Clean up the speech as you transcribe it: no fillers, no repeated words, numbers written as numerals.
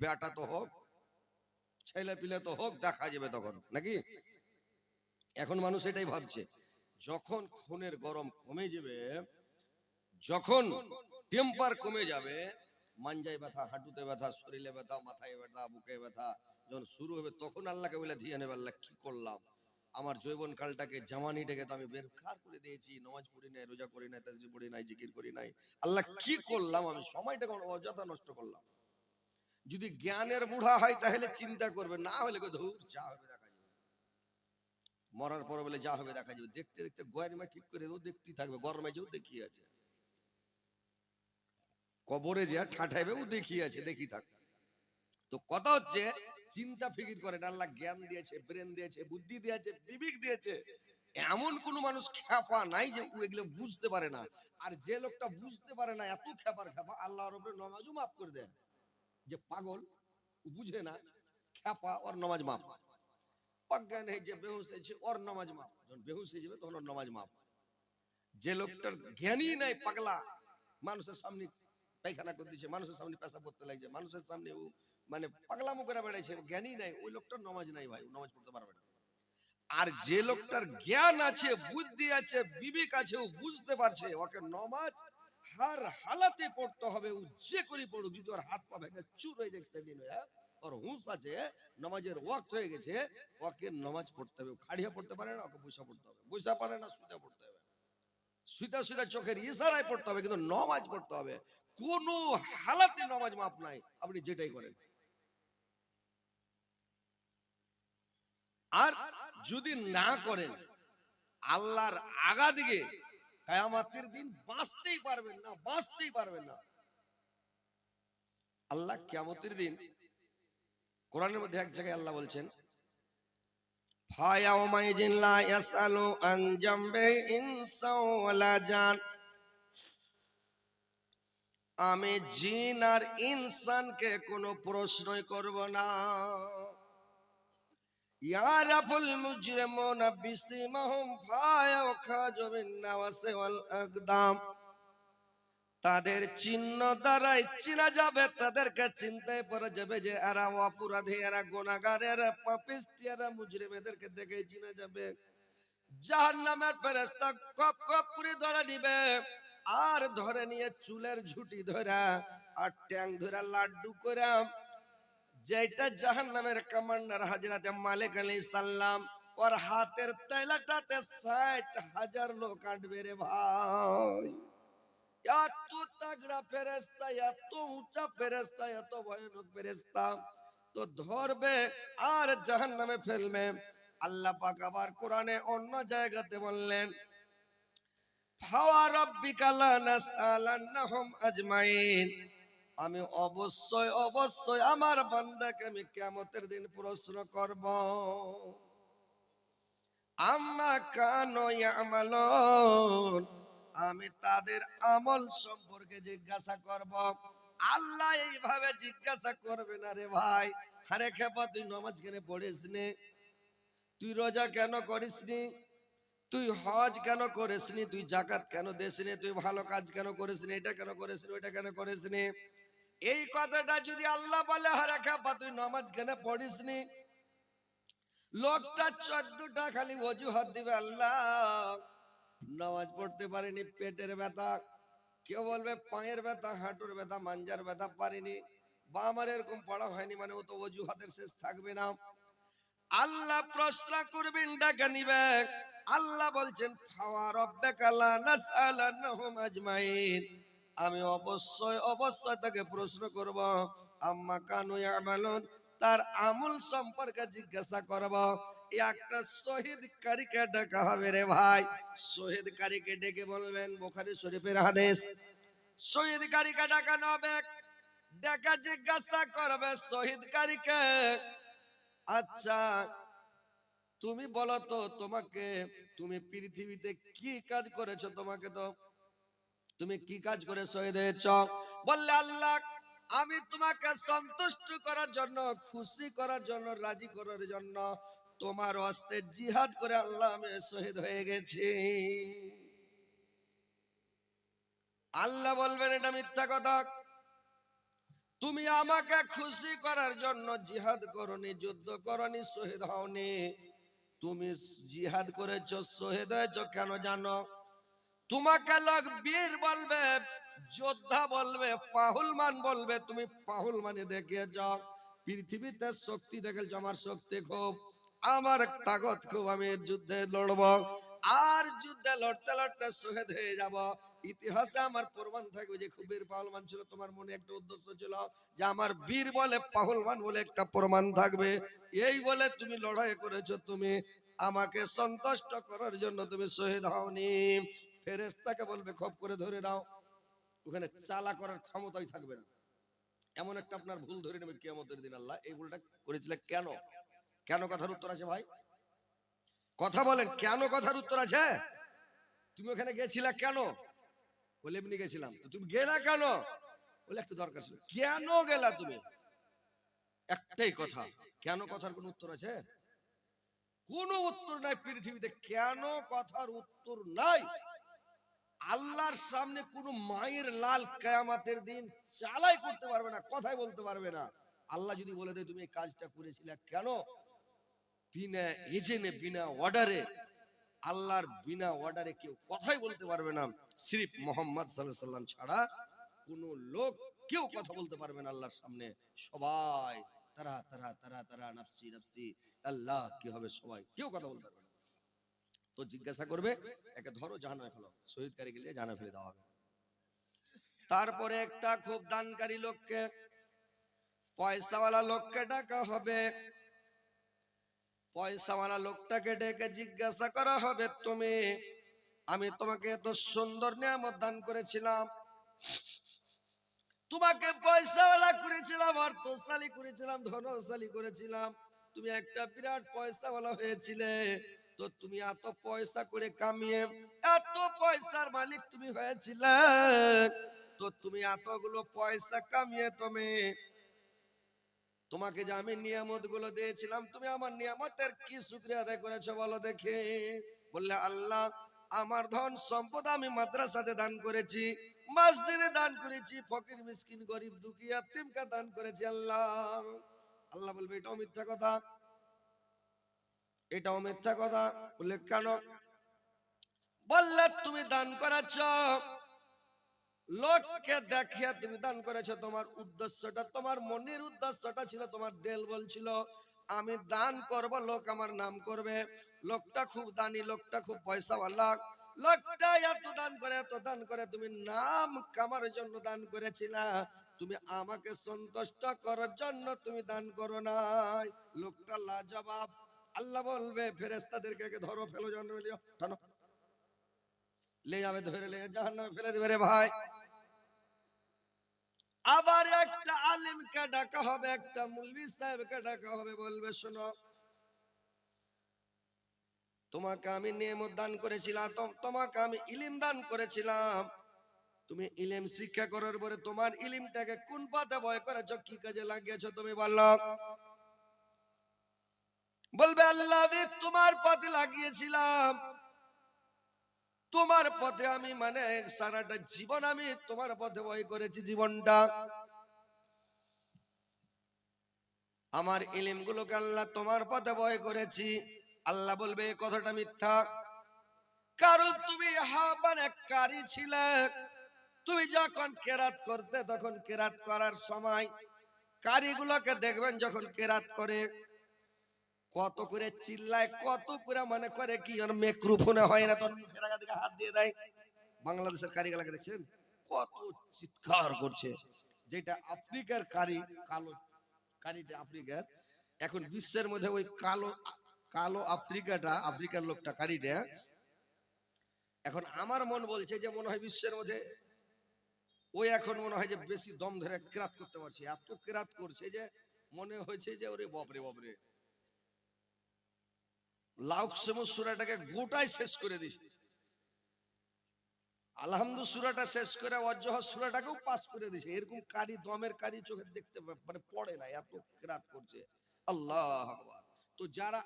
বেটা তো হোক, ছেলে পিলে তো হোক, দেখা যাবে তখন নাকি। এখন মানুষ এটাই ভাবছে, যখন খুনের গরম কমে যাবে, যখন টেম্পার কমে যাবে, মাঞ্জায় ব্যথা, হাঁটুতে ব্যথা, শরীরে ব্যথা, মাথায় ব্যথা, বুকে ব্যথা যখন শুরু হবে, তখন আল্লাহকে বলে ধিয়ে নেবে, আল্লাহ কি করলাম, আমার যৌবন কালটাকে, জামানিটাকে তো আমি বেকার করে দিয়েছি, নামাজ পড়ি নাই, রোজা করি নাই, তাসবিহ পড়ি নাই, জিকির করি নাই, আল্লাহ কি করলাম, আমি সময়টাকে অযথা নষ্ট করলাম। যদি জ্ঞানের বুড়া হয় তাহলে চিন্তা করবে, না হলে ধুর যা হবে দেখা যাবে, মরার পর বলে যা হবে দেখা যাবে, দেখতে দেখতে গোয়ারিমা ঠিক করে ও দেখতেই থাকবে, গরমে যেও দেখিয়ে আছে, কবরে যা ঠাঠাইবে ও দেখিয়ে আছে, দেখি থাক। তো কথা হচ্ছে, চিন্তা ফিকির করে না, আল্লাহ জ্ঞান দিয়েছে, ব্রেন দিয়েছে, বুদ্ধি দিয়েছে, বিবেক দিয়েছে, এমন কোন মানুষ খ্যাপা নাই যে ও এগুলো বুঝতে পারে না। আর যে লোকটা বুঝতে পারে না, এত খ্যাপার খ্যাপা, আল্লাহর উপরে নামাজও মাফ করে দেন। যে পাগল, ও বুঝে না, খ্যাপা, ওর নামাজ মাফ। অজ্ঞান হয়ে যে বেহুশ হয়েছে, ওর নামাজ মাফ, যখন বেহুশ হয়ে যাবে তখন ওর নামাজ মাফ। যে লোকটার জ্ঞানই নাই, পাগলা, মানুষের সামনে পায়খানা করে দিচ্ছে, মানুষের সামনে পেশাব করতে লাগছে, মানুষের সামনে ও মানে পাগলামো করে বেড়াইছে, জ্ঞানই নাই, ওই লোকটার নামাজ নাই ভাই, ও নামাজ পড়তে পারবে না। আর যে লোকটার জ্ঞান আছে, বুদ্ধি আছে, বিবেক আছে, ও বুঝতে পারছে ওকে নামাজ হার হালাতে পড়তে হবে, ও যে করে পড়ুক, যদি ওর হাত পা ভেঙে চুর হয়ে যায় সেদিন, ওর হুঁশ আছে, নামাজের ওয়াক্ত হয়ে গেছে, ওকে নামাজ পড়তে হবে। খাড়িয়া পড়তে পারে না, ওকে বসা পড়তে হবে, বসা পারে না শুতে পড়তে হবে, সুতা সুতা চোখের ইশারায় পড়তে হবে, কিন্তু নামাজ পড়তে হবে। কোন হালাতে নামাজ মাপ নাই, আপনি যেটাই করেন। আর যদি না করেন, আল্লাহর আগা দিকে কিয়ামতের দিন বাঁচতেই পারবেন না, বাঁচতেই পারবেন না। আল্লাহ কিয়ামতের দিন কোরআনের মধ্যে এক জায়গায় আল্লাহ বলছেন, ফায়াউমাইজিন লা ইয়াসআলু আন জামবে ইনসা ওয়ালা জান, আমি জিন আর ইনসানকে কোনো প্রশ্নই করব না। ইয়ারাফুল মুজরিমুনা বিসিমাহুম ফায়াখাজু বিন নাওয়াসি ওয়াল আকদাম, তাদের চিহ্ন দ্বারাই চিনা যাবে, তাদেরকে চিনতে পারা যাবে যে এরা অপরাধী, এরা গুনাহগার, এরা পাপিষ্ঠ, এরা মুজরিম, এদেরকে দেখে চিনা যাবে। জাহান্নামের ফেরেশতা কপ কপ করে ধরে নিবে, আর ধরে নিয়ে চুলের ঝুটি ধরা আর ট্যাং ধরা লাড্ডু করে, যেটা জাহান্নামের কমান্ডার হযরত মালিক আলাইহিস সালাম, ওর হাতের তেলাটাতে ৬০,০০০ লোক আটবে রে ভাই। এত তাগড়া ফেরেশতা, এত উঁচা ফেরেশতা, এত ভয়ানক ফেরেশতা, তো ধরবে আর জাহান্নামে ফেলবে। আল্লাহ পাক আবার কোরআনে অন্য জায়গাতে বললেন, ফাওয়া রাব্বিকা লানাসআলান্নাহুম আজমাইন, আমি অবশ্যই অবশ্যই আমার বান্দাকে আমি কিয়ামতের দিন প্রশ্ন করব, আম্মা কানু ইয়ামালুন, আমি তাদের আমল সম্পর্কে জিজ্ঞাসা করব। আল্লাহ এইভাবে জিজ্ঞাসা করবে না রে ভাই, আরে খেপা, তুই নামাজ কেন পড়িস নি, তুই রোজা কেন করিস নি, তুই হজ কেন করিস নি, তুই যাকাত কেন দিস নি, তুই ভালো কাজ কেন করিস নি, এটা কেন করিস নি, ওইটা কেন করিস নি। এই কথাটা যদি আল্লাহ বলে, আরে খেপা, তুই নামাজ কেন পড়িস নি, লোকটা 14টা খালি অজুহাত দিবে, আল্লাহ নামাজ পড়তে পারিনি, পেটের ব্যথা, কেউ বলবে পায়ের ব্যথা, হাঁটুর ব্যথা, মাঞ্জার ব্যথা, পারিনি, বা আমার এরকম পড়া হয়নি, মানে ও তো অজুহাতের শেষ থাকবে না। আল্লাহ প্রশ্ন করবেন, ডাকা নিবে। আল্লাহ বলছেন, ফাওয়া রাব্বিকা লানাসআলান্নাহুম আজমাইন, আমি অবশ্যই অবশ্যই তাকে প্রশ্ন করব, আম্মা কানু ইয়ামালুন, তার আমল সম্পর্কে জিজ্ঞাসা করব। একটা শহীদ কারীকে ডাকা হবে রে ভাই, শহীদ কারীকে ডেকে বলবেন, বুখারী শরীফের হাদিস, শহীদ কারীকে ডাকানো হবে, ডাকা জিজ্ঞাসা করবে শহীদ কারীকে, আচ্ছা তুমি বলো তো, তোমাকে, তুমি পৃথিবীতে কি কাজ করেছো, তোমাকে তো, তুমি কি কাজ করে শহীদ হয়েছ? বললে, আল্লাহ আমি তোমাকে সন্তুষ্ট করার জন্য, খুশি করার জন্য, রাজি করার জন্য তোমার হস্তে জিহাদ করে আল্লাহ আমি শহীদ হয়ে গেছি। আল্লাহ বলবেন, এটা মিথ্যা কথা, তুমি আমাকে খুশি করার জন্য জিহাদ করনি, যুদ্ধ করনি, শহীদ হওনি। তুমি জিহাদ করেছো, শহীদ হয়েছো কেন জানো? তোমাকে লোক বীর বলবে, যোদ্ধা বলবে, পাহুলমান বলবে। তুমি পাহুলমানি দেখিয়েছ, পৃথিবীতে শক্তি দেখেছ। আমার শক্তি খুব, আমার তাকত খুব, আমি যুদ্ধে লড়ব, আর যুদ্ধে লড়তে লড়তে শহীদ হয়ে যাব। ইতিহাসে আমার প্রমাণ থাকবে যে খুব বীর পাহুলমান ছিল। তোমার মনে একটা উদ্দেশ্য ছিল যে আমার বীর বলে, পাহুলমান বলে একটা প্রমাণ থাকবে। এই বলে তুমি লড়াই করেছো। তুমি আমাকে সন্তুষ্ট করার জন্য তুমি শহীদ হওনি। ফেরেশতাকে বলবে খপ করে ধরে নাও। ওখানে চালা করার ক্ষমতাই থাকবে না। এমন একটা আপনার ভুল ধরে নেবে কিয়ামতের দিন। আল্লাহ এই ভুলটা করেছিলে কেন? কেন কথার উত্তর আছে ভাই? কথা বলেন, কেন কথার উত্তর আছে? তুমি ওখানে গেছিলা কেন? বলে এমনি গেছিলাম। তো তুমি গেলা কেন? বলে একটু দরকার ছিল। কেন গেলা তুমি? একটাই কথা। কেন কথার কোনো উত্তর আছে? কোনো উত্তর নাই পৃথিবীতে। কেন কথার উত্তর নাই। আল্লাহর সামনে কোন মায়ের লাল কিয়ামতের দিন চালাই করতে পারবে না, কথাই বলতে পারবে না। আল্লাহ যদি বলে দেয় তুমি এই কাজটা করেছিলে কেন, বিনা এজেন্টে, বিনা অর্ডারে, আল্লাহর বিনা অর্ডারে কেউ কথাই বলতে পারবে না। সিরিফ মুহাম্মদ সাল্লাল্লাহু আলাইহি সাল্লাম ছাড়া কোন লোক কেউ কথা বলতে পারবে না আল্লাহর সামনে। সবাই তারা তারা তারা তারা নাফসি নাফসি, আল্লাহ কি হবে, সবাই কেউ কথা বলতে পারবে না। তো জিজ্ঞাসা করবে, একে ধরো জাহান্নামে ফেলো, শহীদ কারি গেলে জাহান্নামে ফেলে দেওয়া হবে। তারপরে একটা খুব দানকারী লোককে, পয়সাওয়ালা লোককে ডাকা হবে। পয়সাওয়ালা লোকটাকে ডেকে জিজ্ঞাসা করা হবে, তুমি, আমি তোমাকে এত সুন্দর নিয়ামত দান করেছিলাম, তোমাকে পয়সাওয়ালা করেছিলাম, অর্থশালী করেছিলাম, ধনশালী করেছিলাম, তুমি একটা বিরাট পয়সাওয়ালা হয়েছিলে। তো তুমি এত পয়সা করে কামিয়ে এত পয়সার মালিক তুমি হয়েছিলে। তো তুমি এতগুলো পয়সা কামিয়ে তোমাকে যে আমি নিয়ামত গুলো দিয়েছিলাম, তুমি আমার নিয়ামতের কি শুকরিয়া আদায় করেছো বলো দেখে। বললে, আল্লাহ, আমার ধন সম্পদ আমি মাদ্রাসাতে দান করেছি, মসজিদে দান করেছি, ফকির মিসকিন গরিব দুঃখী ইয়াতীমকে দান করেছি আল্লাহ। আল্লাহ বলবে এটাও মিথ্যা কথা, এটাও মিথ্যা কথা। বললে কেন? বললে তুমি দান করেছ, লোককে দেখিয়ে তুমি দান করেছো। তোমার উদ্দেশ্যটা, তোমার মনের উদ্দেশ্যটা ছিল, তোমার দিল বলছিল আমি দান করব, লোক আমার নাম করবে, লোকটা খুব দানি, লোকটা খুব পয়সাওয়ালা, লোকটা এত দান করে, এত দান করে। তুমি নাম কামার জন্য দান করেছিলা, তুমি আমাকে সন্তুষ্ট করার জন্য তুমি দান করো নাই। লোকটা লাজবাব। আল্লাহ বলবে ফেরেশতাদেরকে ধরো, ফেলো জাহান্নামে, লিও, টানো, লে যাবে, ধরে লে জাহান্নামে ফেলে দিবে রে ভাই। আবার একটা আলিমকে ডাকা হবে, একটা মুলবি সাহেবকে ডাকা হবে, বলবে শোনো, তোমাকে আমি নিয়ামত দান করেছিলাম, তোমাকে আমি ইলম দান করেছিলাম, তুমি ইলম শিক্ষা করার পরে তোমার ইলমটাকে কোন পথে ব্যয় করেছো, কি কাজে লাগিয়েছো তুমি বলো। বলবে আল্লাহ, আমি তোমার পথে লাগিয়েছিলাম, তোমার পথে আমি মানে সারাটা জীবন আমি তোমার পথে ব্যয় করেছি জীবনটা। আমার ইলম গুলোকে আল্লাহ তোমার পথে ব্যয় করেছি। আল্লাহ বলবে এই কথাটা মিথ্যা, কারণ তুমি হাবানে কারি ছিলে। তুমি যখন কেরাত করতে, তখন কেরাত করার সময় কারিগুলোকে দেখবেন যখন কেরাত করে কত করে চিল্লায়, কত করে মানে করে কি মাইক্রোফোনে হয় না, তখন মুখের আগা দিকে হাত দিয়ে দেয়। বাংলাদেশের কারিগুলোকে দেখছেন কত চিৎকার করছে। যেটা আফ্রিকার কারি, কালো কারিটা আফ্রিকার, এখন বিশ্বের মধ্যে ওই কালো কালো আফ্রিকাটা, আফ্রিকার লোকটা কারিটা, এখন আমার মন বলছে যে মনে হয় বিশ্বের মধ্যে ওই এখন মনে হয় যে বেশি দম ধরে কেরাত করতে পারছে। এত কেরাত করছে যে মনে হয়েছে যে ওরে বাপরে বাপরে, লাউকসমু সূরাটাকে গোটাই শেষ করে দিয়েছে। আলহামদু সূরাটা শেষ করে ওয়াজ্জাহ সূরাটাকেও পাস করে দিয়েছে। এরকম কারি, দমের কারি চোখে দেখতে মানে পড়ে না, এত কেরাত করছে। আল্লাহু আকবার। তো যারা